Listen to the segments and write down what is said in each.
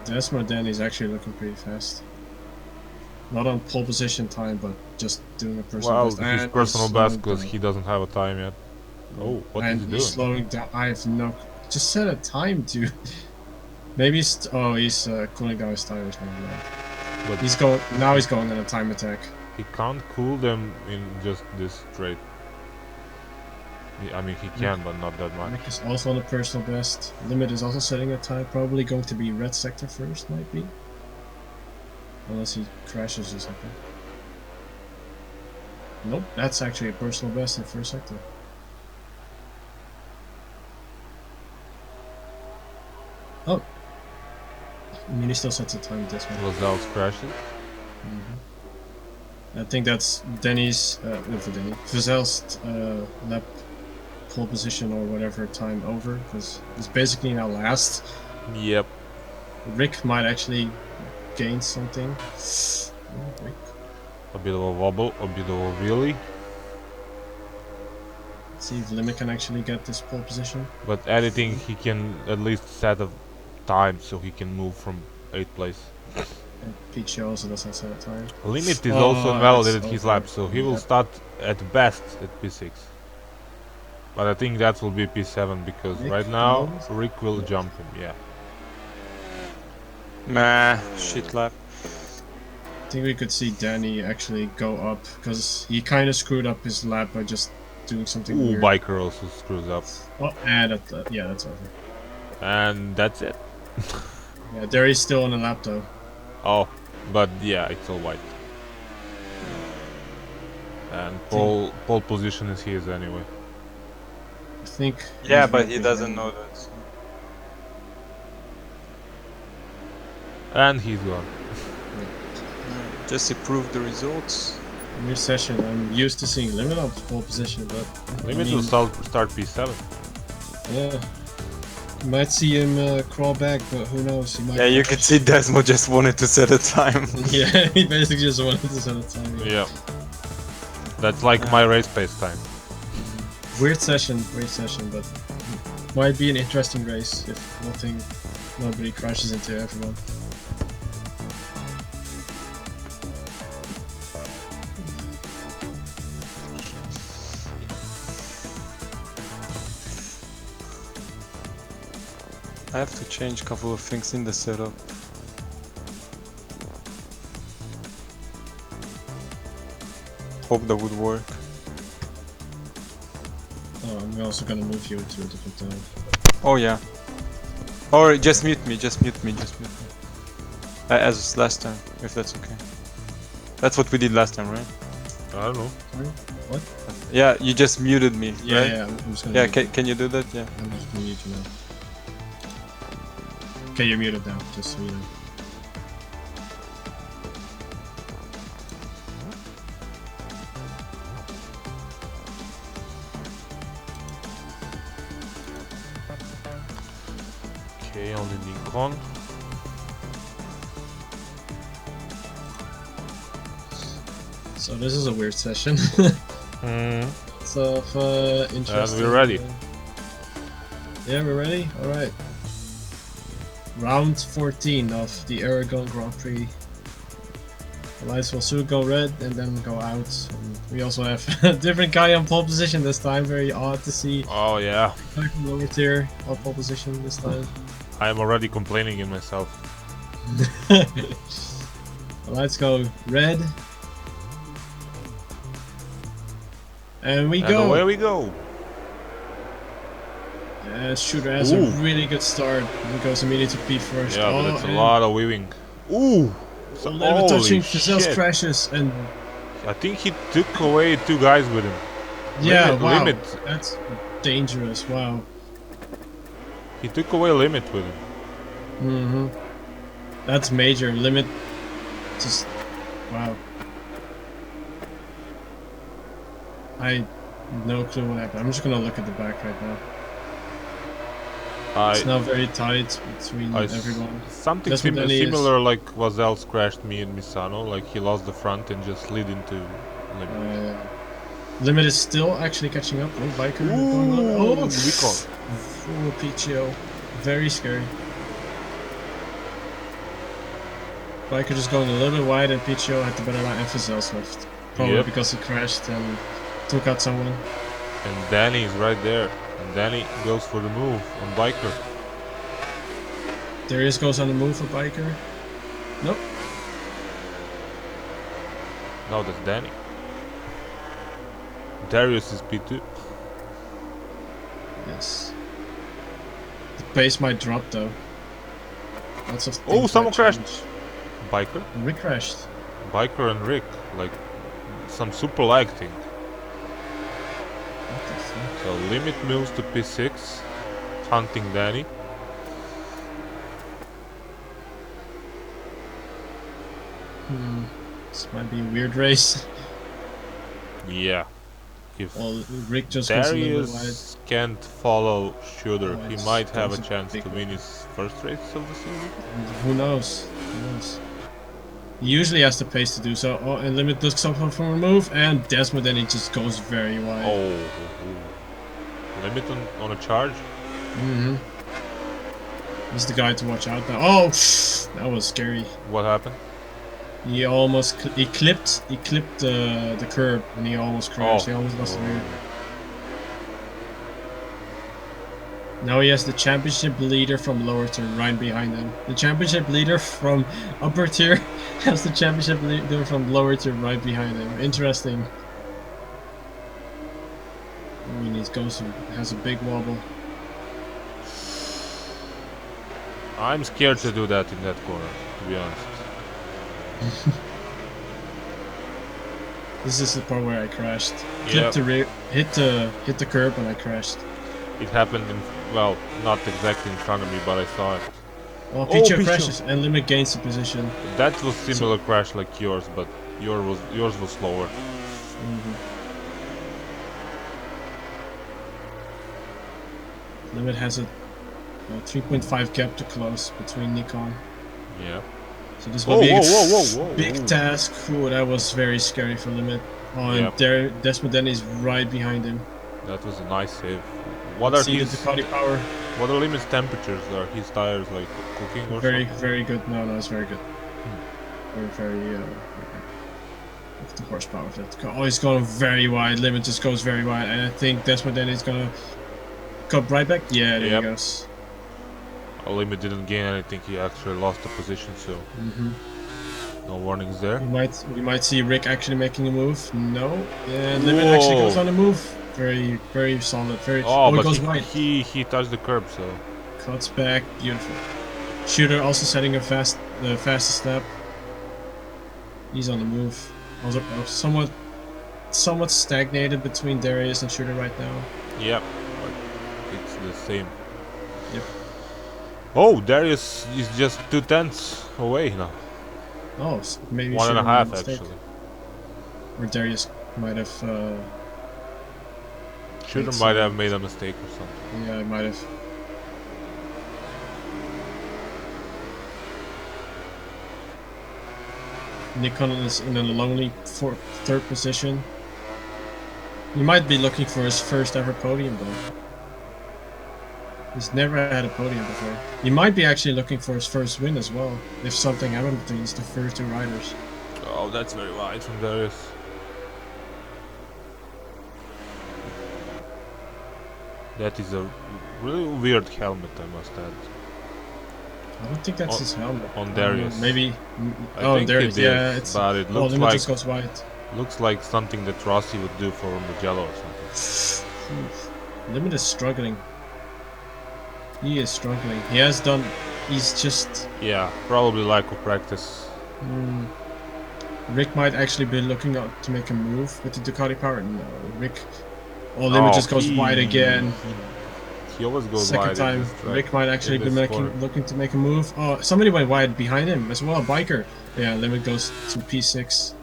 Desmond then is actually looking pretty fast. Not on pole position time, but just doing a personal best. His personal best because he doesn't have a time yet. Oh, what is he doing? He's slowing down. I have no. Just set a time to. Maybe he's. Oh, he's cooling down his tires now. But he's going. Now he's going on a time attack. He can't cool them in just this straight. I mean, he can, but not that much. Nick is also on a personal best. Limit is also setting a time. Probably going to be red sector first, might be. Unless he crashes or something. Nope, that's actually a personal best in first sector. Oh. I mean, he still sets a time this one. Lazar's crashes? I think that's Denny's, for Denny, Vazel's lap pole position or whatever time over, because he's basically now last. Yep. Rick might actually gain something. Rick. A bit of a wobble, a bit of a wheelie. Let's see if Limit can actually get this pole position. But editing, he can at least set a time so he can move from 8th place. And Peach also doesn't set a time. Limit is also validated his lap, so he will start at best at P6. But I think that will be P7 because right now Rick will jump him, yeah. Nah, shit lap. I think we could see Danny actually go up because he kind of screwed up his lap by just doing something weird. Biker also screws up. Oh, and yeah, that's over. And that's it. Yeah, there he's still on the lap though. Oh, but yeah, it's all white. And pole position is his anyway. I think. Yeah, but he doesn't know that. So. And he's gone. Just improve the results. New session. I'm used to seeing Limit on pole position, but Limit will start P7. Yeah. You might see him crawl back, but who knows? He might. Yeah, you can see Desmo just wanted to set a time. Yeah, he basically just wanted to set a time. Yeah. That's like my race pace time. Weird session, but might be an interesting race if nobody crashes into everyone. I have to change a couple of things in the setup. Hope that would work. Oh, I'm also gonna move you to a different time. Oh yeah. Or just mute me. As last time, if that's okay. That's what we did last time, right? I don't know. Sorry? What? Yeah, you just muted me, Yeah, right? yeah, I'm just gonna can you do that? Yeah. I'm just gonna mute you now. Okay, you're muted now, just so you know. Okay, only Nikon. So this is a weird session. So interesting. And we're ready. Yeah, we're ready? Alright. Round 14 of the Aragon Grand Prix. The lights will soon go red and then go out. And we also have a different guy on pole position this time. Very odd to see. Oh yeah. Lower tier on pole position this time. I am already complaining in myself. The lights go red. And we go. And away we go. Shooter has a really good start. He goes immediately to P first. Yeah, but it's a lot of weaving. Ooh! So Limit touching Vazel's crashes and... I think he took away 2 guys with him. Yeah, wow. Limit. That's dangerous, wow. He took away Limit with him. Mm-hmm. That's major. Limit just... wow. I... no clue what happened. I'm just gonna look at the back right now. It's now very tight between everyone. Something similar like Vazel's crashed me in Misano, like he lost the front and just slid into Limit. Limit is still actually catching up. Oh, Biker. Recall. Oh, PTO. Very scary. Biker just going a little bit wide, and Picho had the better line, and Vazel's left. Probably because he crashed and took out someone. And Danny is right there. And Danny goes for the move on Biker. Darius goes on the move for Biker. Nope. No, that's Danny. Darius is P2. Yes. The pace might drop though. Lots of Oh, someone might crashed. change. Biker? Rick crashed. Biker and Rick. Like some super lag thing. What the fuck? So Limit moves to P6. Hunting Danny. This might be a weird race. Yeah. If Well, Rick just goes a little bit wide. Darius can't follow Shooter, Oh, he it's- might have a that's a chance big to win his first race of the season. Who knows? Who knows? He usually has the pace to do so. Oh, and Limit looks up for a move, and Desmond then he just goes very wide. Oh. Limit on a charge? Mm-hmm. He's the guy to watch out now. Oh, that was scary. What happened? He almost he clipped the curb, and he almost crashed. He almost lost the rear. Now he has the championship leader from lower tier right behind him. The championship leader from upper tier has the championship leader from lower tier right behind him. Interesting. I mean, he has a big wobble. I'm scared to do that in that corner, to be honest. This is the part where I crashed. Yep. Clipped the rear, hit the curb, and I crashed. It happened in, well, not exactly in front of me, but I saw it. Well, Picho Picho. crashes and Limit gains the position. That was similar crash like yours, but yours was slower. Limit has a 3.5 gap to close between Nikon. Yeah. So this will be a whoa. big task. Ooh, that was very scary for Limit. Oh, and Yep. there, Desmond then is right behind him. That was a nice save. What are See the his Ducati power? What are Limit's temperatures? Are his tires like cooking or Very, something? very good. No, it's very good. Very. With the horsepower of that car. Oh, he's going very wide. Limit just goes very wide, and I think Desmond then is gonna cut right back. Yeah, there he goes. Limit didn't gain anything. He actually lost the position, so no warnings there. We might see Rick actually making a move. No, and Limit actually goes on a move. Very, very solid. Very. Oh, he but goes wide. he touched the curb, so Cuts back. Beautiful. Shooter also setting a the fastest lap. He's on the move. Also, somewhat stagnated between Darius and Shooter right now. yeah, but it's the same. Yep. Oh, Darius is just 2/10 away now. Oh, maybe 1.5 Shooter made a mistake. actually. Or Darius might have. Shooter might have made a mistake or something. Yeah, I might have. Nikon is in a lonely third position. He might be looking for his first ever podium though. He's never had a podium before. He might be actually looking for his first win as well, if something happened between the first two riders. Oh, that's very wide from Darius. That is a really weird helmet, I must add. I don't think that's his helmet. On Darius. Maybe. I think Darius. it is, Yeah, it's. but it Oh, looks Limit like just goes wide. something that Rossi would do for Mugello or something. Limit is struggling. He is struggling. He has done. He's just. Yeah, probably lack of practice. Rick might actually be looking out to make a move with the Ducati power. No, Rick. Oh, Limit just goes wide again. He always goes Second wide. time, Rick might actually be looking to make a move. Oh, somebody went wide behind him as well. Biker. Yeah, Limit goes to P6.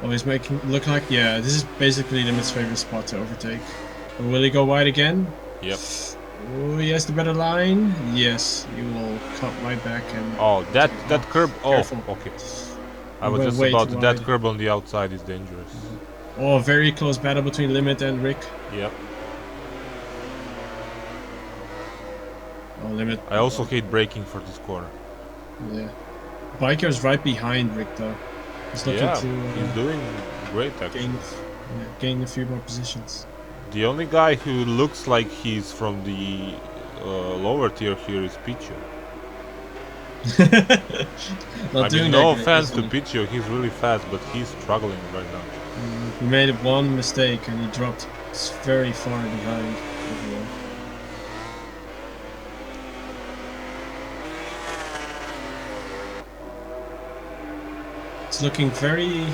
Oh, he's making look like this is basically Limit's favorite spot to overtake. But will he go wide again? Yep. Oh, he has the better line. Yes, he will cut right back and. Oh, that curb. Oh, Careful. okay. I He was went just way about too that wide. curb on the outside is dangerous. Oh, very close battle between Limit and Rick. Yep. Oh, Limit. I also hate braking for this corner. Yeah. Biker's right behind Rick though. He's looking to he's doing great actually. Gain a few more positions. The only guy who looks like he's from the lower tier here is Pichu. Not I doing mean, that no great, offense is to he? Pichu, he's really fast, but he's struggling right now. He made one mistake and he dropped very far behind everyone. It's looking very,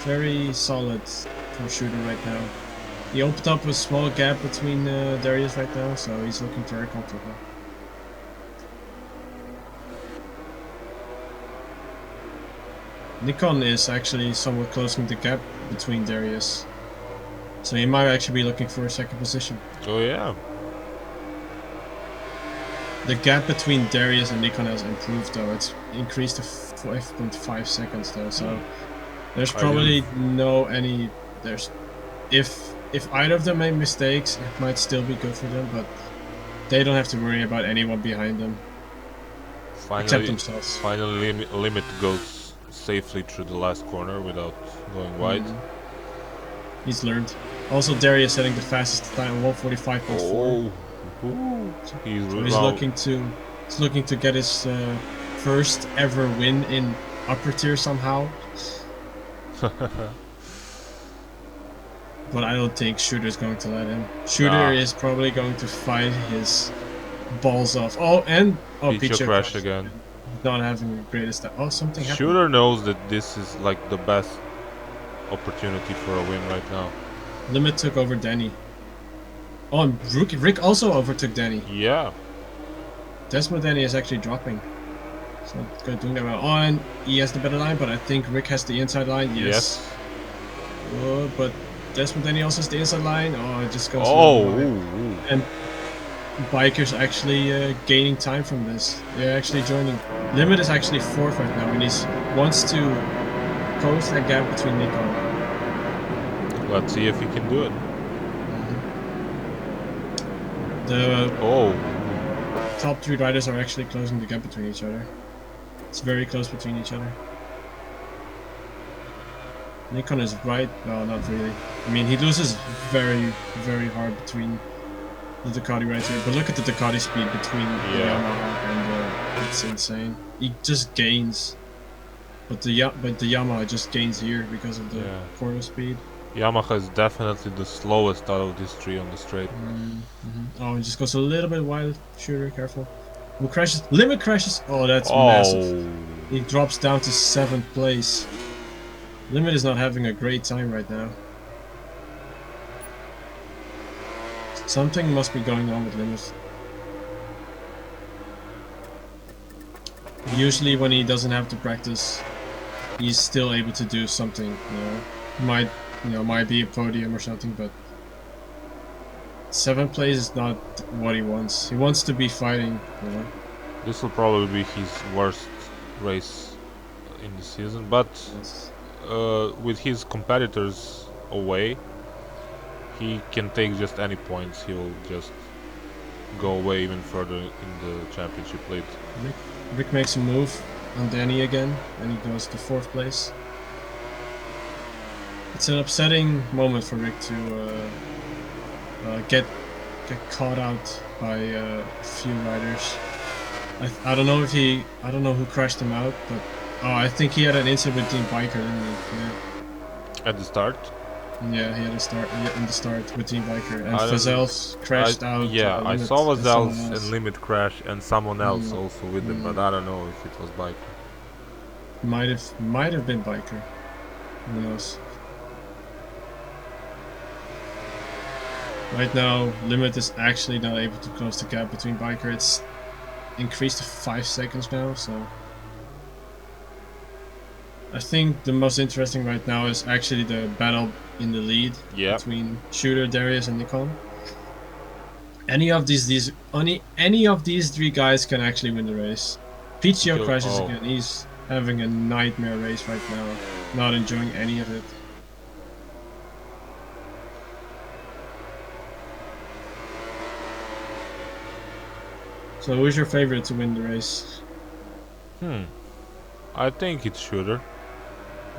very solid for Shooter right now. He opened up a small gap between Darius right now, so he's looking very comfortable. Nikon is actually somewhat closing the gap between Darius, so he might actually be looking for a second position. Oh yeah. The gap between Darius and Nikon has improved though. It's increased to 5.5 seconds though, so there's probably if either of them made mistakes, it might still be good for them, but they don't have to worry about anyone behind them. Except themselves. Finally, Limit goes safely through the last corner without going wide. He's learned. Also, Darius setting the fastest time, 1:45.4. Oh, he's looking to get his first ever win in upper tier somehow. But I don't think Shooter's going to let him. Shooter is probably going to fight his balls off. Pichu crashed again. Not having the greatest time. Oh, something happened. Shooter knows that this is like the best opportunity for a win right now. Limit took over Danny. Oh, and Rick also overtook Danny. Yeah. Desmond Danny is actually dropping. It's not good doing that well. Oh, and he has the better line, but I think Rick has the inside line. Yes. Oh, but Desmond Danny also has the inside line. Oh, it just goes. And Biker's actually gaining time from this. They're actually joining. Limit is actually 4th right now, and he wants to close that gap between Nikon. Let's see if he can do it. The top 3 riders are actually closing the gap between each other. It's very close between each other. Nikon is right. No, not really. I mean, he loses very, very hard between the Ducati right here. But look at the Ducati speed between the Yamaha and it's insane. He just gains. But the Yamaha just gains here because of the corner speed. Yamaha is definitely the slowest out of these 3 on the straight. Oh, he just goes a little bit wild. Shooter, careful. Who crashes? Limit crashes. Oh, that's massive. He drops down to 7th place. Limit is not having a great time right now. Something must be going on with Limit. Usually when he doesn't have to practice, he's still able to do something, might be a podium or something, but 7th place is not what he wants. He wants to be fighting, This will probably be his worst race in the season, but with his competitors away, he can take just any points. He'll just go away even further in the championship lead. Rick makes a move on Danny again, and he goes to 4th place. It's an upsetting moment for Rick to get caught out by a few riders. I don't know who crashed him out, but I think he had an incident with Team Biker, didn't he? Yeah. At the start? Yeah, he had a start in the start with Team Biker, and Fazels crashed out. Yeah, I saw Fazels and Limit crash, and someone else also with him, but I don't know if it was Biker. Might have been Biker. Who knows? Right now, Limit is actually not able to close the gap between Biker. It's increased to 5 seconds now, so I think the most interesting right now is actually the battle in the lead between Shooter, Darius, and Nikon. Any of these 3 guys can actually win the race. Pichu crashes again. He's having a nightmare race right now, not enjoying any of it. So who's your favorite to win the race? I think it's Shooter.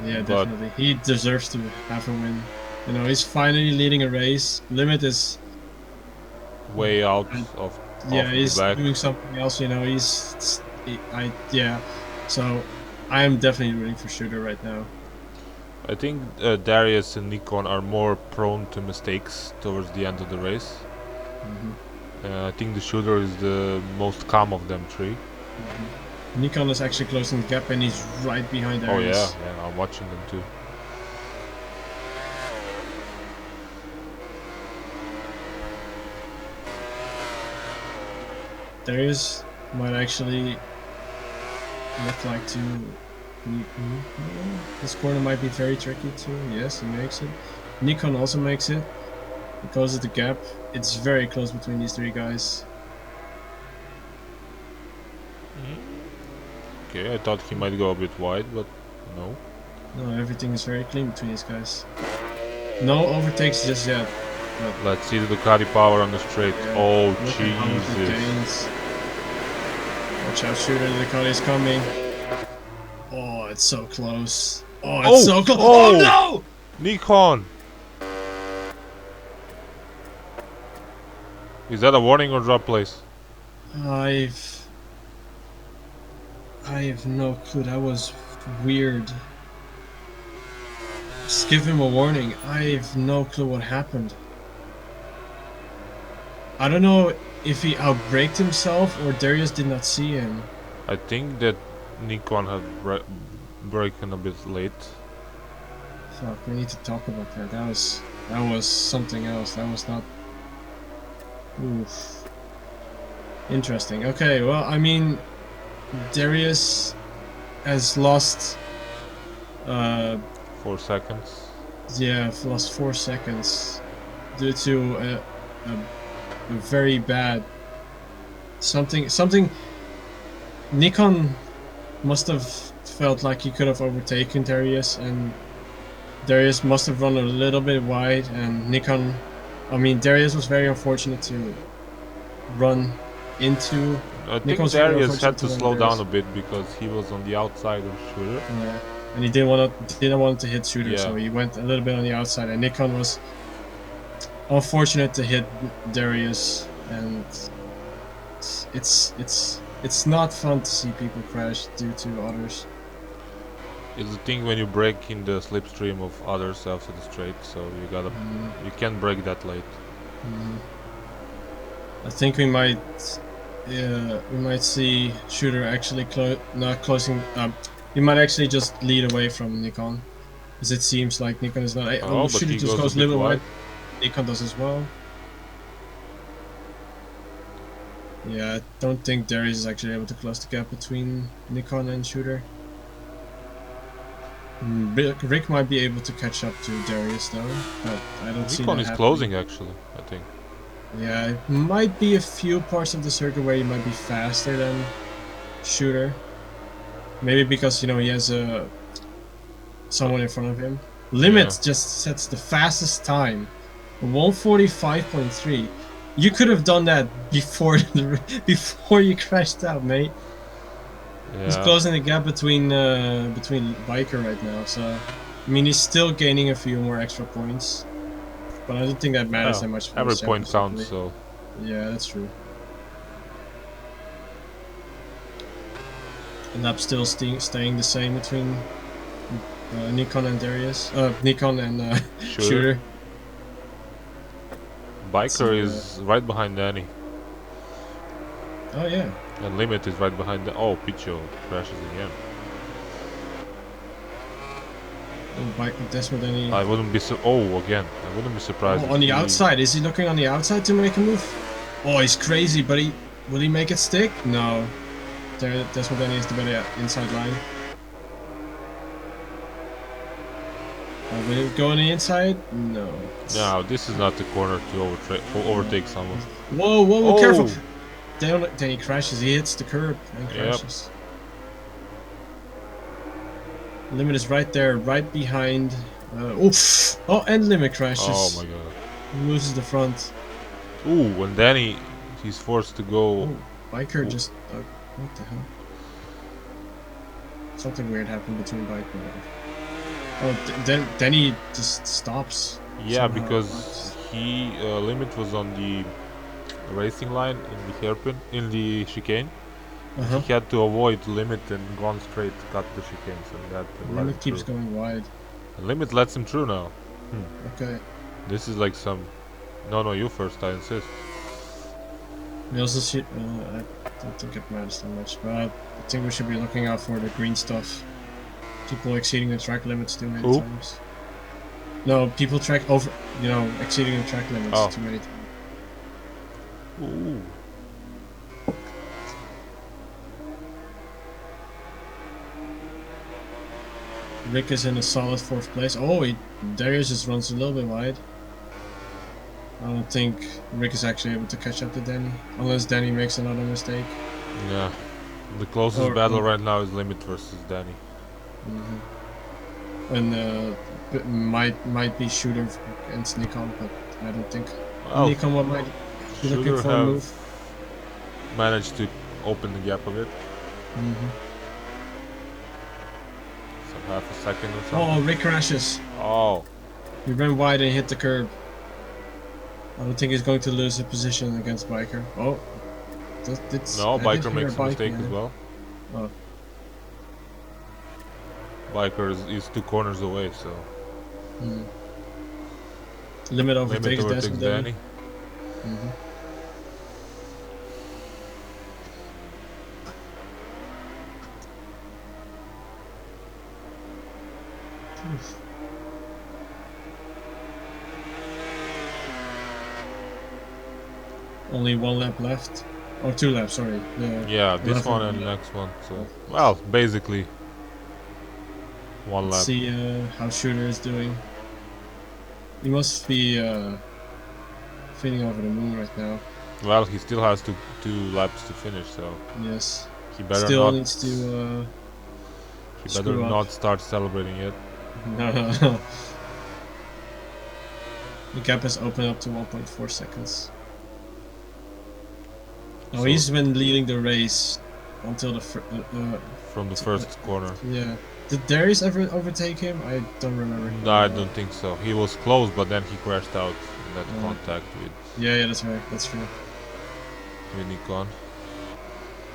Yeah, But- definitely. He deserves to have a win. You know, he's finally leading a race. Limit is, Way out of yeah, the he's back. doing something else. You know, yeah. So, I am definitely rooting for Shooter right now. I think Darius and Nikon are more prone to mistakes towards the end of the race. I think the Shooter is the most calm of them three. Nikon is actually closing the gap, and he's right behind Oh yeah, Darius. yeah, I'm watching them too. Darius might actually look like to. This corner might be very tricky too. Yes, he makes it. Nikon also makes it. He closes the gap. It's very close between these three guys. Okay, I thought he might go a bit wide, but no. No, everything is very clean between these guys. No overtakes just yet. Let's see the Ducati power on the straight. Yeah, Oh, look at how much it Jesus. gains. Watch out, Shooter. The Ducati is coming. Oh, it's so close. Oh, it's so close. Oh! Oh no! Nikon! Is that a warning or drop place? I have no clue. That was weird. Just give him a warning. I have no clue what happened. I don't know if he outbraked himself or Darius did not see him. I think that Nikon had broken a bit late. Fuck, we need to talk about that. That was something else. That was not. Oof. Interesting. Okay, well, I mean, Darius has lost. 4 seconds. Yeah, lost 4 seconds due to a very bad something. Nikon must have felt like he could have overtaken Darius, and Darius must have run a little bit wide, and Darius was very unfortunate to run into. I think Nikon's very Darius had unfortunate to to slow Darius. down a bit because he was on the outside of Shooter. Yeah. And he didn't want to hit Shooter, so he went a little bit on the outside, and Nikon was unfortunate to hit Darius, and it's not fun to see people crash due to others. It's the thing when you break in the slipstream of others after the straight, so you can't break that late. I think we might see Shooter actually not closing. He might actually just lead away from Nikon, because it seems like Nikon is not. But Shooter he just goes goes a a bit little wide. wide. Nikon does as well. Yeah, I don't think Darius is actually able to close the gap between Nikon and Shooter. Rick might be able to catch up to Darius though, but I don't see that Nikon is happening. closing actually, I think. Yeah, it might be a few parts of the circuit where he might be faster than Shooter. Maybe because, he has someone in front of him. Limit just sets the fastest time, 1:45.3. You could have done that before before you crashed out, mate. Yeah. He's closing the gap between Biker right now, so he's still gaining a few more extra points. But I don't think that matters that much. For Every this point championship, counts, so yeah, that's true. And I'm still staying the same between Nikon and Darius. Nikon and Shooter. Biker is right behind Danny. Oh yeah. And Limit is right behind the. Oh, Picho crashes again. Desmond, any. I wouldn't be again. I wouldn't be surprised. On the outside, is he looking on the outside to make a move? Oh, he's crazy, but will he make it stick? No. Desmond Denny is the better inside line. Will it go on the inside? No. No, this is not the corner to overtake someone. Whoa, careful! Then he crashes, he hits the curb and crashes. Limit is right there, right behind. And Limit crashes. Oh my god. He loses the front. Ooh, and Danny, he's forced to go. Oh, Biker just. What the hell? Something weird happened between bike and oh, then he just stops. Yeah, somehow. because he limit was on the racing line in the hairpin in the chicane. Uh-huh. He had to avoid limit and gone straight, cut the chicane, so he had to let him Limit keeps through. going wide. The limit lets him through now. Okay. This is like some. No, you first. I insist. We also should. I don't think it matters that much, but I think we should be looking out for the green stuff. People exceeding the track limits too many Who? times. No, people exceeding the track limits too many times. Ooh. Rick is in a solid 4th place. Oh, Darius just runs a little bit wide. I don't think Rick is actually able to catch up to Danny, unless Danny makes another mistake. Yeah. The closest battle right now is Limit versus Danny. And might be Shooter against Nikon, but I don't think Nikon might be looking Shooter for a move. Managed to open the gap a bit. Some half a second or something. Oh, Rick crashes. Oh. He ran wide and hit the curb. I don't think he's going to lose a position against Biker. Oh. No, Biker makes a mistake as well. Oh. Biker is 2 corners away, so. Limit overtakes Danny. Only 1 lap left. Or 2 laps, sorry. Yeah, this one and the next one. So, well, basically 1 lap. Let's see how Shooter is doing. He must be feeling over the moon right now. Well, he still has 2 laps to finish, so. Yes. He better still not. Needs to. He better not start celebrating yet. No. The gap has opened up to 1.4 seconds. Oh, he's been leading the race until the from the first corner. Yeah. Did Darius ever overtake him? I don't remember. No, I don't think so. He was close, but then he crashed out in that contact with. Yeah, that's right. That's true. With Nikon.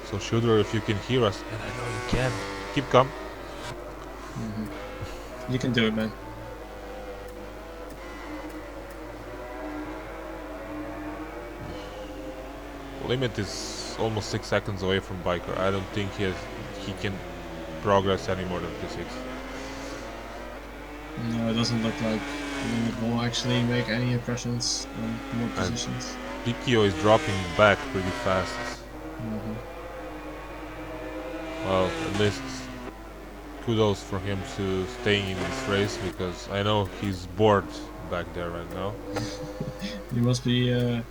So Shooter, if you can hear us, and I know you can, keep calm. You can do it, man. Limit is almost 6 seconds away from Biker. I don't think he can progress any more than P6. No, it doesn't look like Limit will actually make any impressions on more positions. Pikio is dropping back pretty fast. Well, at least kudos for him to staying in this race, because I know he's bored back there right now. He must be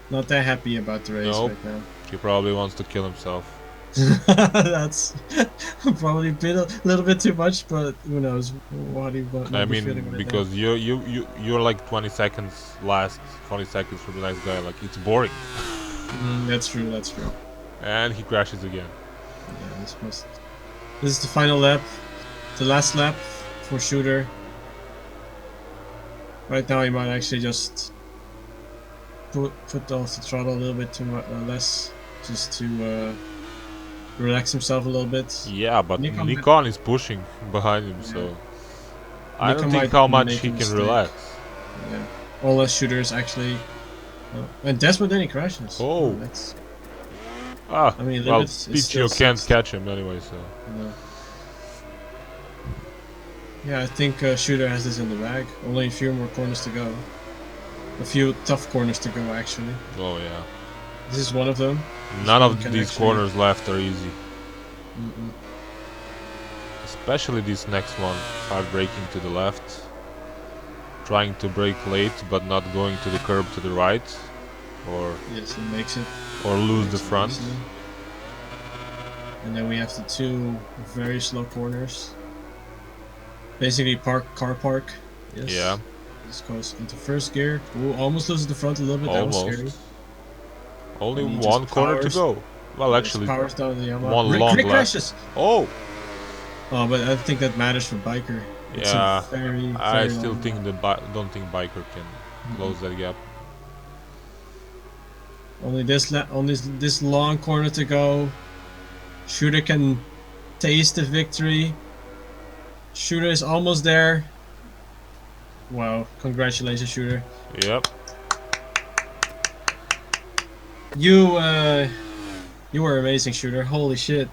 not that happy about the race right now. He probably wants to kill himself. That's probably a little bit too much, but who knows what he wants. I mean, because you're like 20 seconds last, 20 seconds from the next guy. Like, it's boring. That's true. That's true. And he crashes again. Yeah, this is the final lap, the last lap for Shooter. Right now, he might actually just put off the throttle a little bit too much, less, just to relax himself a little bit. Yeah, but Nikon is pushing behind him, so I don't think how much he can relax. Yeah, unless Shooter's actually. And Desmond then he crashes. Oh, that's. I mean, well, Pichio can't catch him anyway, so. No. Yeah, I think Shooter has this in the bag. Only a few more corners to go. A few tough corners to go, actually. Oh yeah. This is one of them. None of these corners left are easy. Especially this next one, hard braking to the left. Trying to brake late, but not going to the curb to the right. Or yes, it makes it. Or lose the front. Easily. And then we have the 2 very slow corners. Basically car park. Yes. Yeah. This goes into first gear. Ooh, almost loses the front a little bit. Almost. That was scary. Only 1 corner to go. Well, actually, powers down the one long lap. crashes. Oh! Oh, but I think that matters for Biker. It's Yeah, a very, I very still long think don't think Biker can close that gap. Only this long corner to go. Shooter can taste the victory. Shooter is almost there. Wow, congratulations, Shooter. Yep. You were amazing, Shooter. Holy shit.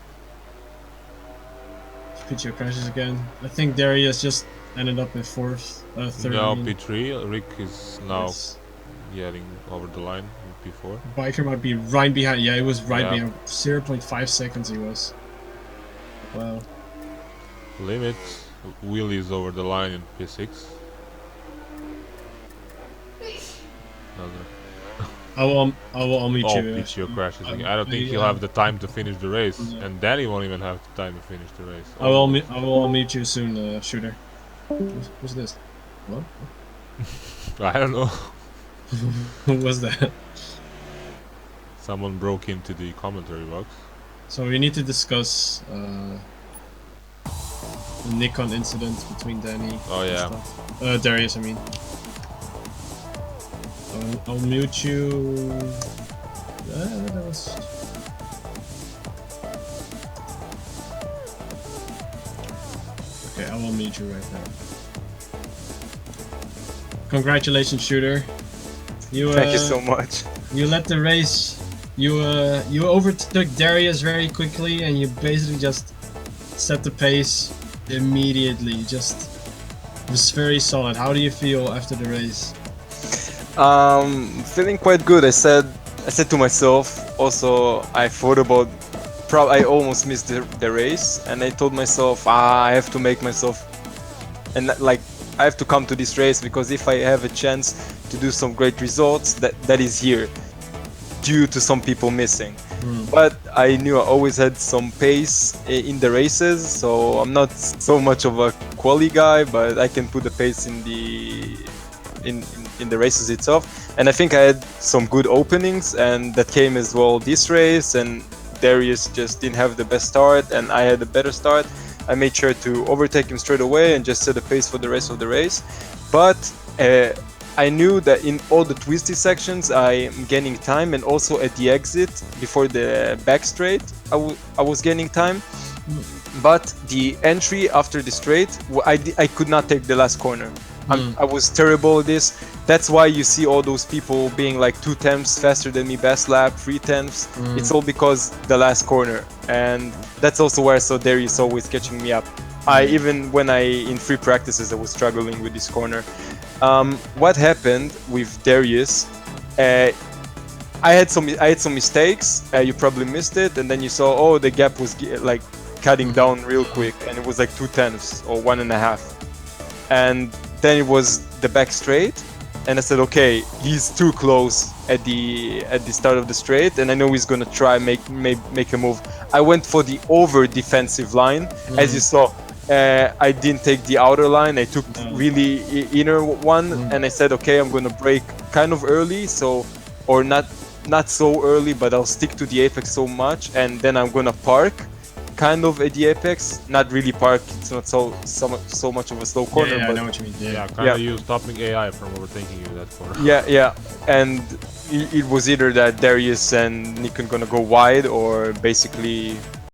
Picho crashes again. I think Darius just ended up in fourth, third. Now I mean. P3, Rick is now Yes. getting over the line with P4. Biker might be right behind. Yeah, it was right Yeah. behind. 0.5 seconds he was. Wow. Limit, Will is over the line in P6. Another. I will unmute Oh, you. Pichio crashes again. I don't think he'll have the time to finish the race, and Danny won't even have the time to finish the race. I will unmute you soon, Shooter. Who's this? What? I don't know. Who was that? Someone broke into the commentary box. So we need to discuss the Nikon incident between Danny. Oh yeah. and stuff. Darius, I mean. I'll mute you. That was. Okay, I will mute you right now. Congratulations, Shooter. Thank you so much. You led the race. You overtook Darius very quickly, and you basically just set the pace immediately. Just it was very solid. How do you feel after the race? Feeling quite good. I said to myself. Also, I thought about. I almost missed the race, and I told myself, I have to make myself, and like I have to come to this race because if I have a chance to do some great results, that is here, due to some people missing. But I knew I always had some pace in the races, so I'm not so much of a quali guy, but I can put the pace in the races itself. And I think I had some good openings, and that came as well this race. And Darius just didn't have the best start, and I had a better start. I made sure to overtake him straight away and just set the pace for the rest of the race. But I knew that in all the twisty sections I am gaining time, and also at the exit before the back straight I was gaining time. But the entry after the straight, I could not take the last corner. I was terrible at this. That's why you see all those people being like 2 tenths faster than me best lap, 3 tenths. It's all because the last corner, and that's also where I saw Darius always catching me up. Even when in free practices I was struggling with this corner. What happened with Darius? I had some mistakes. You probably missed it, and then you saw the gap was like cutting down real quick, and it was like 2 tenths or 1.5. And then it was the back straight, and I said, okay, he's too close at the start of the straight, and I know he's gonna try make a move. I went for the over defensive line, as you saw. I didn't take the outer line. I took really inner one, and I said, okay, I'm gonna brake kind of early, or not so early, but I'll stick to the apex so much, and then I'm gonna park kind of at the apex, not really park. It's not so much of a slow corner. Yeah, but I know what you mean. Yeah, kind of you stopping AI from overthinking you that corner. Yeah, and it was either that Darius and Nikon gonna go wide, or basically